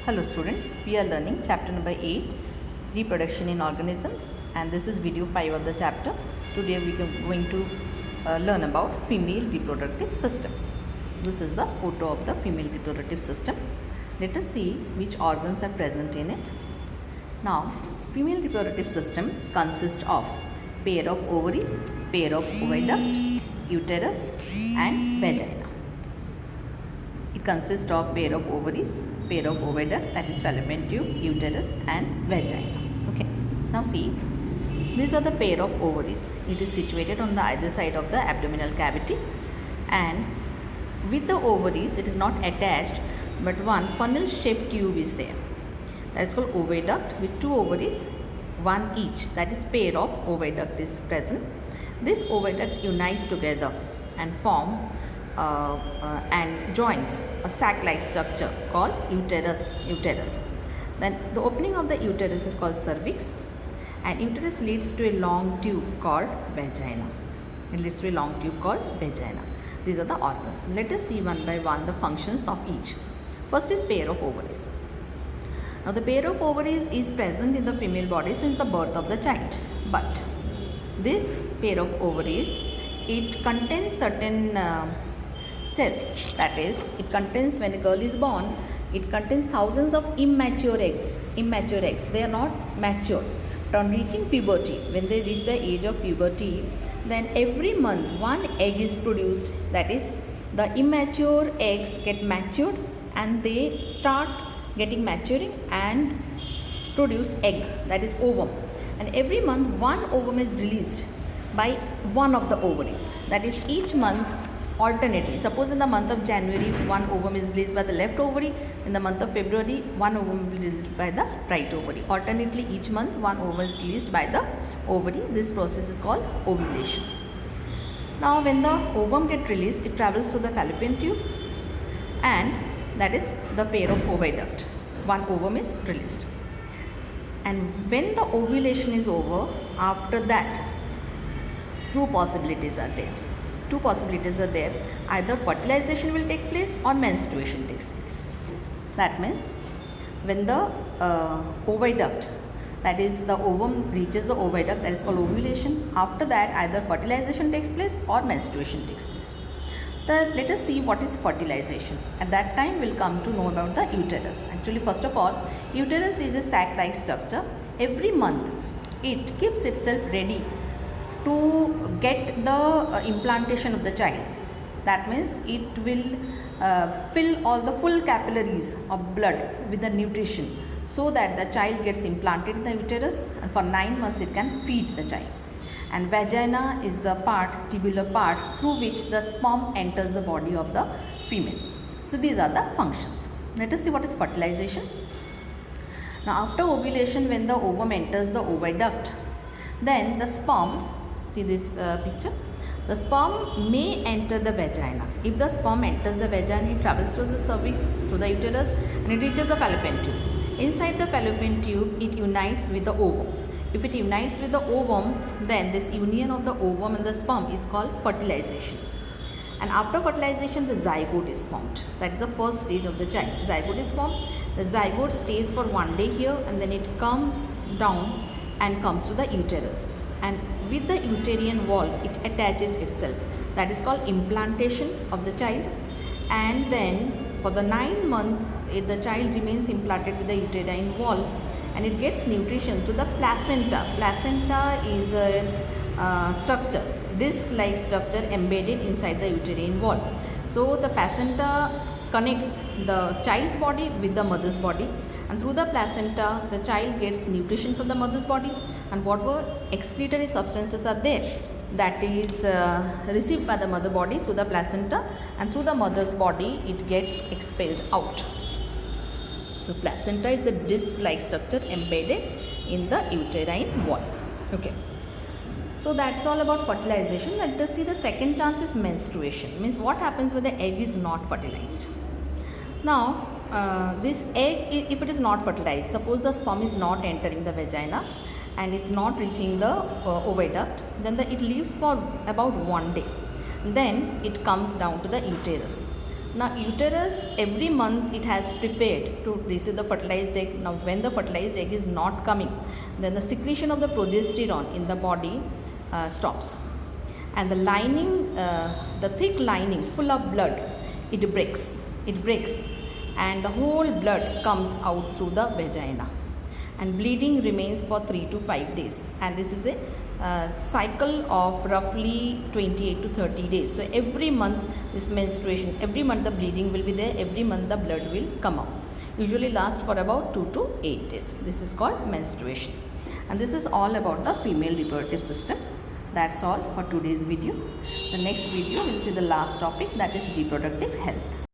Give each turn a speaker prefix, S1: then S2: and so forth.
S1: Hello students, we are learning chapter number 8, reproduction in organisms, and this is video 5 of the chapter. Today we are going to learn about female reproductive system. This is the photo of the female reproductive system. Let us see which organs are present in it. Now, female reproductive system consists of pair of ovaries, pair of oviduct, uterus and vagina. It consists of pair of ovaries, pair of oviduct, that is fallopian tube, uterus and vagina. Okay. Now see, these are the pair of ovaries. It is situated on the either side of the abdominal cavity, and with the ovaries it is not attached, but one funnel shaped tube is there. That is called oviduct with two ovaries, one each. That is pair of oviduct is present. This oviduct unite together and form and joins a sac-like structure called uterus. Then the opening of the uterus is called cervix, and uterus leads to a long tube called vagina. It leads to a long tube called vagina. These are the organs. Let us see one by one the functions of each. First is pair of ovaries. Now the pair of ovaries is present in the female body since the birth of the child, but this pair of ovaries, it contains certain cells. That is, it contains, when a girl is born, it contains thousands of immature eggs. They are not mature. But on reaching puberty, when they reach the age of puberty, then every month one egg is produced. That is, the immature eggs get matured and they start getting maturing and produce egg, that is ovum. And every month one ovum is released by one of the ovaries. That is, each month alternately. Suppose in the month of January one ovum is released by the left ovary, in the month of February one ovum is released by the right ovary. Alternately each month one ovum is released by the ovary. This process is called ovulation. Now when the ovum gets released, it travels to the fallopian tube, and that is the pair of oviduct. One ovum is released, and when the ovulation is over, after that two possibilities are there. Either fertilization will take place or menstruation takes place. That means when the oviduct, that is the ovum reaches the oviduct, that is called ovulation. After that either fertilization takes place or menstruation takes place. Let us see what is fertilization. At that time we will come to know about the uterus. Actually, first of all, uterus is a sac-like structure. Every month it keeps itself ready to get the implantation of the child. That means it will fill all the full capillaries of blood with the nutrition, so that the child gets implanted in the uterus, and for 9 months it can feed the child. And vagina is the part, tubular part, through which the sperm enters the body of the female. So these are the functions. Let us see what is fertilization. Now after ovulation, when the ovum enters the oviduct, then the sperm, see this picture, the sperm may enter the vagina. If the sperm enters the vagina, it travels through the cervix, through the uterus, and it reaches the fallopian tube. Inside the fallopian tube, it unites with the ovum. If it unites with the ovum, then this union of the ovum and the sperm is called fertilization. And after fertilization, the zygote is formed. That is the first stage of the child. Zygote is formed. The zygote stays for 1 day here, and then it comes down and comes to the uterus. And with the uterine wall, it attaches itself. That is called implantation of the child. And then for the 9 months, the child remains implanted with the uterine wall, and it gets nutrition to the placenta. Placenta is a structure, disc-like structure embedded inside the uterine wall. So the placenta connects the child's body with the mother's body, and through the placenta the child gets nutrition from the mother's body, and whatever excretory substances are there, that is received by the mother body through the placenta, and through the mother's body it gets expelled out. So placenta is a disc-like structure embedded in the uterine wall. Okay. So that's all about fertilization. Let us see the second chance is menstruation. Means what happens when the egg is not fertilized. Now this egg, if it is not fertilized, suppose the sperm is not entering the vagina and it's not reaching the oviduct, then it lives for about 1 day. Then it comes down to the uterus. Now uterus every month it has prepared to receive the fertilized egg. Now when the fertilized egg is not coming, then the secretion of the progesterone in the body stops, and the lining, the thick lining full of blood, it breaks, and the whole blood comes out through the vagina, and bleeding remains for 3 to 5 days, and this is a cycle of roughly 28 to 30 days. So every month this menstruation, every month the bleeding will be there, every month the blood will come out. Usually lasts for about 2 to 8 days. This is called menstruation, and this is all about the female reproductive system. That's all for today's video. The next video we'll see the last topic, that is reproductive health.